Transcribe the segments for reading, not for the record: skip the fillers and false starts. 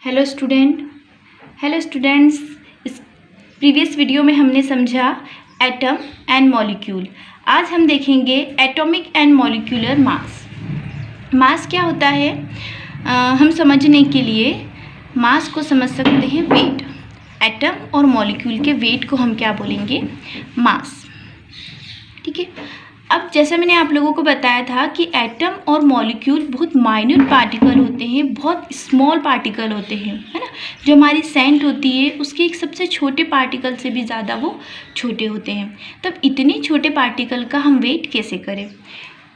Hello student. Hello students. इस previous video में हमने समझा एटम एंड मॉलिक्यूल। आज हम देखेंगे एटॉमिक एंड मॉलिक्यूलर मास। मास क्या होता है हम समझने के लिए मास को समझ सकते हैं वेट। एटम और मॉलिक्यूल के वेट को हम क्या बोलेंगे? मास। ठीक है। अब जैसा मैंने आप लोगों को बताया था कि एटम और मॉलिक्यूल बहुत माइन्यूट पार्टिकल होते हैं, बहुत स्मॉल पार्टिकल होते हैं, है ना। जो हमारी सेंट होती है उसके एक सबसे छोटे पार्टिकल से भी ज़्यादा वो छोटे होते हैं। तब इतने छोटे पार्टिकल का हम वेट कैसे करें?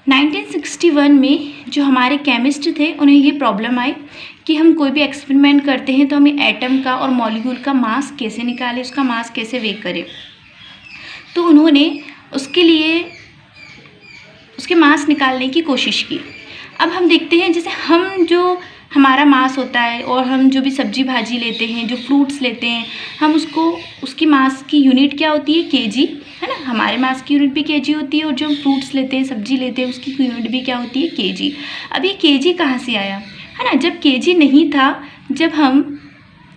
1961 में जो हमारे केमिस्ट थे उन्हें ये प्रॉब्लम आई कि हम कोई भी एक्सपेरिमेंट करते हैं तो हमें एटम का और मॉलिक्यूल का मास कैसे निकालें, उसका मास कैसे वेट करें। तो उन्होंने उसके लिए उसके मास निकालने की कोशिश की। अब हम देखते हैं जैसे हम जो हमारा मास होता है और हम जो भी सब्जी भाजी लेते हैं, जो फ्रूट्स लेते हैं, हम उसकी मास की यूनिट क्या होती है? केजी, है ना। हमारे मास की यूनिट भी केजी होती है और जो हम फ्रूट्स लेते हैं, सब्जी लेते हैं, उसकी यूनिट भी क्या होती है? केजी। अब ये केजी कहाँ से आया, है ना। जब केजी नहीं था, जब हम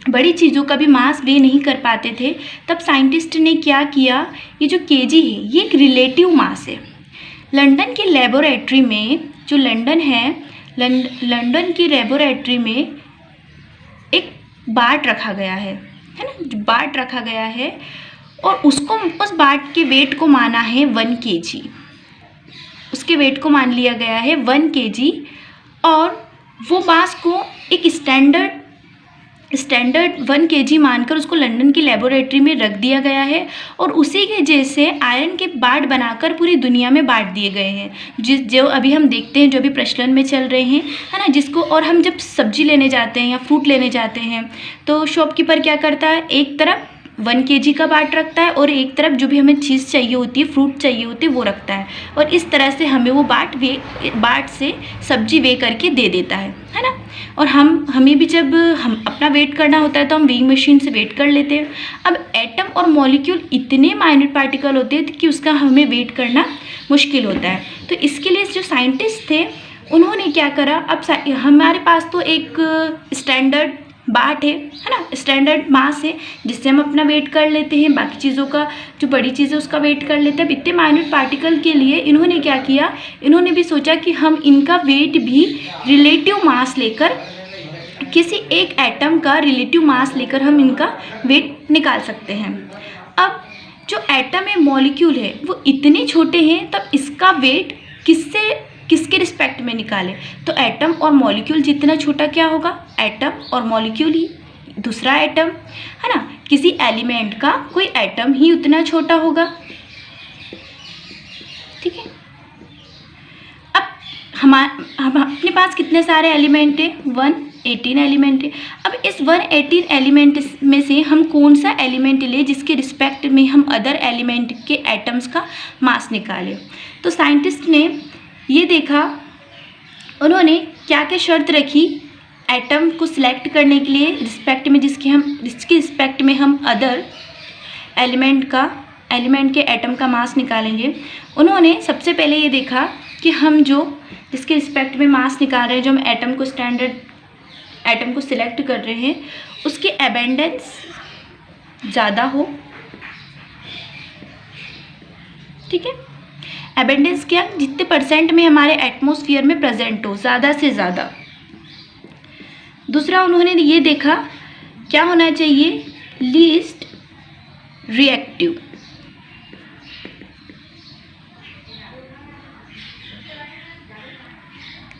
बड़ी चीज़ों का भी मास वे नहीं कर पाते थे, तब साइंटिस्ट ने क्या किया, ये जो केजी है ये एक रिलेटिव मास है। लंदन की लेबोरेटरी में, जो लंदन है, लंदन की लेबोरेटरी में एक बाट रखा गया है ना। बाट रखा गया है और उस बाट के वेट को माना है 1 kg। उसके वेट को मान लिया गया है 1 kg और वो मास को एक स्टैंडर्ड 1 kg मानकर उसको लंदन की लेबोरेटरी में रख दिया गया है और उसी के जैसे आयरन के बाट बनाकर पूरी दुनिया में बांट दिए गए हैं। जो अभी हम देखते हैं, जो अभी प्रचलन में चल रहे हैं, है ना। जिसको और हम जब सब्जी लेने जाते हैं या फ्रूट लेने जाते हैं तो शॉपकीपर क्या करता है, एक तरफ 1 kg का बाट रखता है और एक तरफ जो भी हमें चीज़ चाहिए होती है, फ्रूट चाहिए होती है, वो रखता है और इस तरह से हमें वो बाट से सब्जी वे करके दे देता है ना। और हमें भी जब हम अपना वेट करना होता है तो हम वेइंग मशीन से वेट कर लेते हैं। अब एटम और मॉलिक्यूल इतने माइन्यूट पार्टिकल होते हैं कि उसका हमें वेट करना मुश्किल होता है। तो इसके लिए जो साइंटिस्ट थे उन्होंने क्या करा, अब हमारे पास तो एक स्टैंडर्ड बाट है ना, स्टैंडर्ड मास है जिससे हम अपना वेट कर लेते हैं, बाकी चीज़ों का जो बड़ी चीज़ है उसका वेट कर लेते हैं। इतने माइन्यूट पार्टिकल के लिए इन्होंने क्या किया, इन्होंने भी सोचा कि हम इनका वेट भी रिलेटिव मास लेकर, किसी एक एटम का रिलेटिव मास लेकर हम इनका वेट निकाल सकते हैं। अब जो एटम है, मॉलिक्यूल है, वो इतने छोटे हैं, तब इसका वेट किसके रिस्पेक्ट में निकाले? तो एटम और मॉलिक्यूल जितना छोटा क्या होगा? एटम और मॉलिक्यूल ही दूसरा एटम, है ना। किसी एलिमेंट का कोई एटम ही उतना छोटा होगा। ठीक है। अब हम अपने पास कितने सारे एलिमेंट है? 118 एलिमेंट है। अब इस 118 एलिमेंट में से हम कौन सा एलिमेंट ले जिसके रिस्पेक्ट में हम अदर एलिमेंट के एटम्स का मास निकालें? तो साइंटिस्ट ने ये देखा, उन्होंने क्या क्या शर्त रखी एटम को सिलेक्ट करने के लिए, रिस्पेक्ट में जिसके रिस्पेक्ट में हम अदर एलिमेंट के एटम का मास निकालेंगे। उन्होंने सबसे पहले ये देखा कि हम जिसके रिस्पेक्ट में मास निकाल रहे हैं, जो हम एटम को सिलेक्ट कर रहे हैं, उसकी एबेंडेंस ज़्यादा हो। ठीक है। एबेंडेंस क्या? जितने परसेंट में हमारे एटमॉस्फेयर में प्रेजेंट हो, ज़्यादा से ज़्यादा। दूसरा उन्होंने ये देखा क्या होना चाहिए? Least reactive.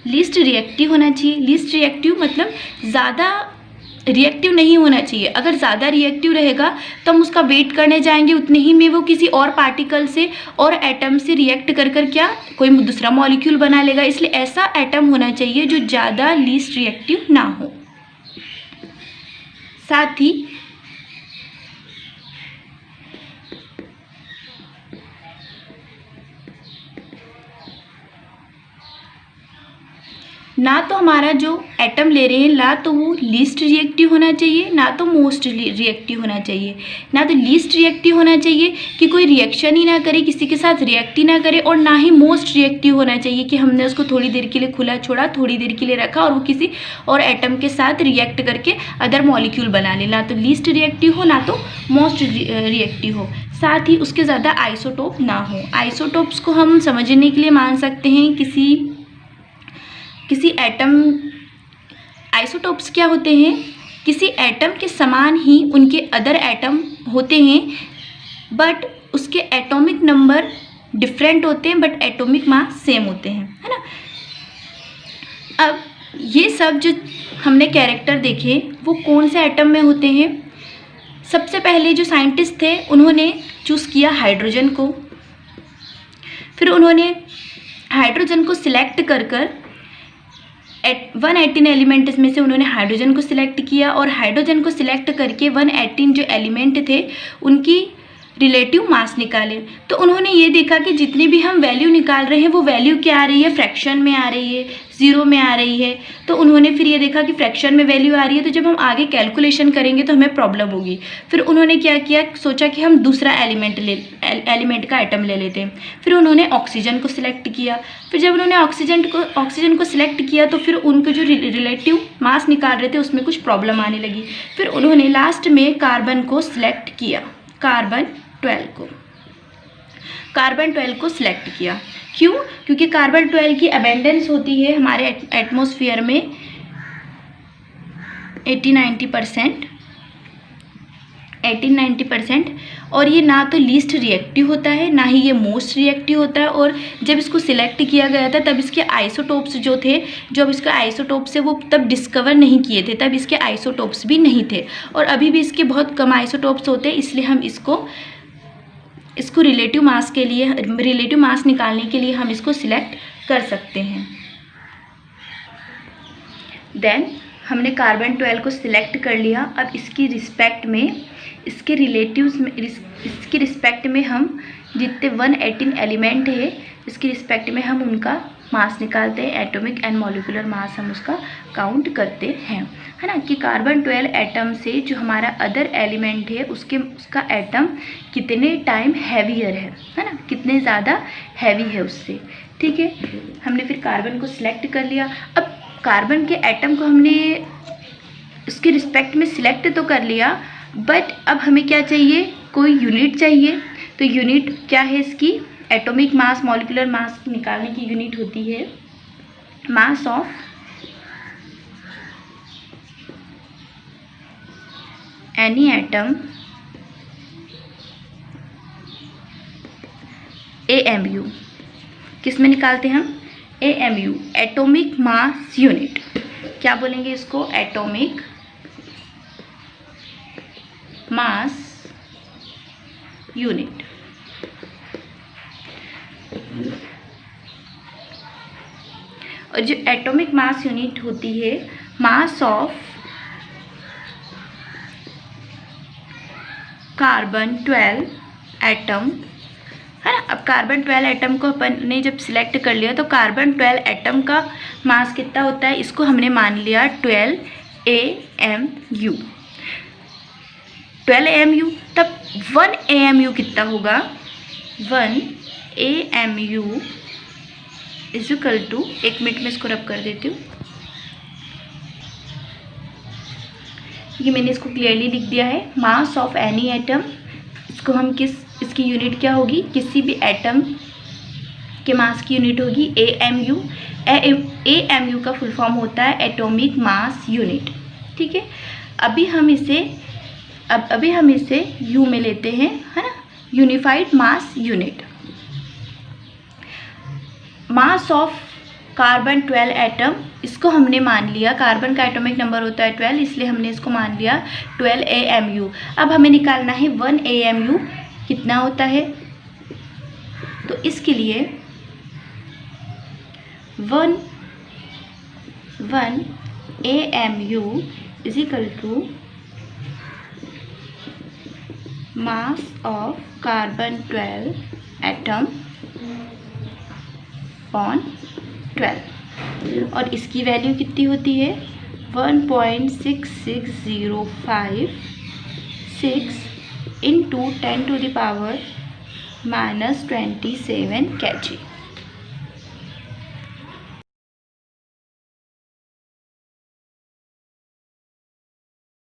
लीस्ट रिएक्टिव होना चाहिए। लीस्ट रिएक्टिव मतलब ज़्यादा रिएक्टिव नहीं होना चाहिए। अगर ज़्यादा रिएक्टिव रहेगा तो हम उसका वेट करने जाएंगे, उतने ही में वो किसी और पार्टिकल से और एटम से रिएक्ट कर क्या कोई दूसरा मॉलिक्यूल बना लेगा। इसलिए ऐसा एटम होना चाहिए जो ज़्यादा लीस्ट रिएक्टिव ना हो। साथ ही ना तो हमारा जो एटम ले रहे हैं ना तो वो लीस्ट रिएक्टिव होना चाहिए, ना तो मोस्ट रिएक्टिव होना चाहिए। ना तो लीस्ट रिएक्टिव होना चाहिए कि कोई रिएक्शन ही ना करे, किसी के साथ रिएक्ट ही ना करे, और ना ही मोस्ट रिएक्टिव होना चाहिए कि हमने उसको थोड़ी देर के लिए खुला छोड़ा, थोड़ी देर के लिए रखा और वो किसी और एटम के साथ रिएक्ट करके अदर मॉलिक्यूल बना ले। ना तो लीस्ट रिएक्टिव हो, ना तो मोस्ट रिएक्टिव हो, साथ ही उसके ज़्यादा आइसोटोप ना हो। आइसोटोप्स को हम समझने के लिए मान सकते हैं किसी एटम, आइसोटोप्स क्या होते हैं, किसी एटम के समान ही उनके अदर एटम होते हैं बट उसके एटॉमिक नंबर डिफरेंट होते हैं बट एटॉमिक मास सेम होते हैं, है ना। अब ये सब जो हमने कैरेक्टर देखे वो कौन से एटम में होते हैं। सबसे पहले जो साइंटिस्ट थे उन्होंने चूज़ किया हाइड्रोजन को, फिर उन्होंने हाइड्रोजन को सिलेक्ट कर 118 एलिमेंट में से उन्होंने हाइड्रोजन को सिलेक्ट किया, और हाइड्रोजन को सिलेक्ट करके 118 जो एलिमेंट थे उनकी रिलेटिव मास निकाले। तो उन्होंने ये देखा कि जितनी भी हम वैल्यू निकाल रहे हैं वो वैल्यू क्या आ रही है, फ्रैक्शन में आ रही है, ज़ीरो में आ रही है। तो उन्होंने फिर ये देखा कि फ्रैक्शन में वैल्यू आ रही है, तो जब हम आगे कैलकुलेशन करेंगे तो हमें प्रॉब्लम होगी। फिर उन्होंने क्या किया, सोचा कि हम दूसरा एलिमेंट का एटम ले लेते हैं। फिर उन्होंने ऑक्सीजन को सिलेक्ट किया। फिर जब उन्होंने ऑक्सीजन को सिलेक्ट किया तो फिर उनको जो रिलेटिव मास निकाल रहे थे उसमें कुछ प्रॉब्लम आने लगी। फिर उन्होंने लास्ट में कार्बन को सिलेक्ट किया, कार्बन 12 को सिलेक्ट किया। क्यों? क्योंकि कार्बन 12 की अबेंडेंस होती है हमारे एटमॉस्फेयर में 18-90%, और ये ना तो लीस्ट रिएक्टिव होता है ना ही ये मोस्ट रिएक्टिव होता है। और जब इसको सिलेक्ट किया गया था तब इसके आइसोटोप्स जो थे, जब इसके आइसोटोप्स है वो तब डिस्कवर नहीं किए थे, तब इसके आइसोटोप्स भी नहीं थे, और अभी भी इसके बहुत कम आइसोटोप्स होते हैं। इसलिए हम इसको रिलेटिव मास के लिए, रिलेटिव मास निकालने के लिए हम इसको सिलेक्ट कर सकते हैं। देन हमने कार्बन 12 को सिलेक्ट कर लिया। अब इसकी रिस्पेक्ट में, इसके रिस्पेक्ट में हम जितने 118 एलिमेंट है इसकी रिस्पेक्ट में हम उनका मास निकालते हैं, एटॉमिक एंड मॉलिक्यूलर मास हम उसका काउंट करते हैं, है ना। कि कार्बन 12 एटम से जो हमारा अदर एलिमेंट है उसका एटम कितने टाइम हैवियर है ना, कितने ज़्यादा हैवी है उससे। ठीक है, हमने फिर कार्बन को सिलेक्ट कर लिया। अब कार्बन के एटम को हमने उसके रिस्पेक्ट में सिलेक्ट तो कर लिया, बट अब हमें क्या चाहिए, कोई यूनिट चाहिए। तो यूनिट क्या है इसकी, एटॉमिक मास, मॉलिक्यूलर मास निकालने की यूनिट होती है mass of any atom, AMU। किस में निकालते हैं हम, AMU, एटॉमिक मास यूनिट। क्या बोलेंगे इसको, एटॉमिक मास यूनिट। और जो एटॉमिक मास यूनिट होती है मास ऑफ कार्बन 12 एटम, है ना। अब कार्बन 12 एटम को अपन ने जब सिलेक्ट कर लिया तो कार्बन 12 एटम का मास कितना होता है, इसको हमने मान लिया 12 AMU। 12 AMU, तब 1 AMU कितना होगा, 1 AMU इज इक्वल टू, एक मिनट में इसको रब कर देती हूँ, ये मैंने इसको क्लियरली लिख दिया है, मास ऑफ एनी एटम। इसको हम इसकी यूनिट क्या होगी, किसी भी एटम के मास की यूनिट होगी AMU। AMU का फुल फॉर्म होता है एटॉमिक मास यूनिट। ठीक है, अभी हम इसे U में लेते हैं, है ना, unified mass unit. Mass of carbon 12 atom, इसको हमने मान लिया, कार्बन का एटॉमिक नंबर होता है 12, इसलिए हमने इसको मान लिया 12 AMU। अब हमें निकालना है 1 AMU कितना होता है, तो इसके लिए 1 AMU is equal to mass of carbon 12 atom upon 12। और इसकी वैल्यू कितनी होती है 1.6605 इंटू 10⁻⁻⁻27 kg।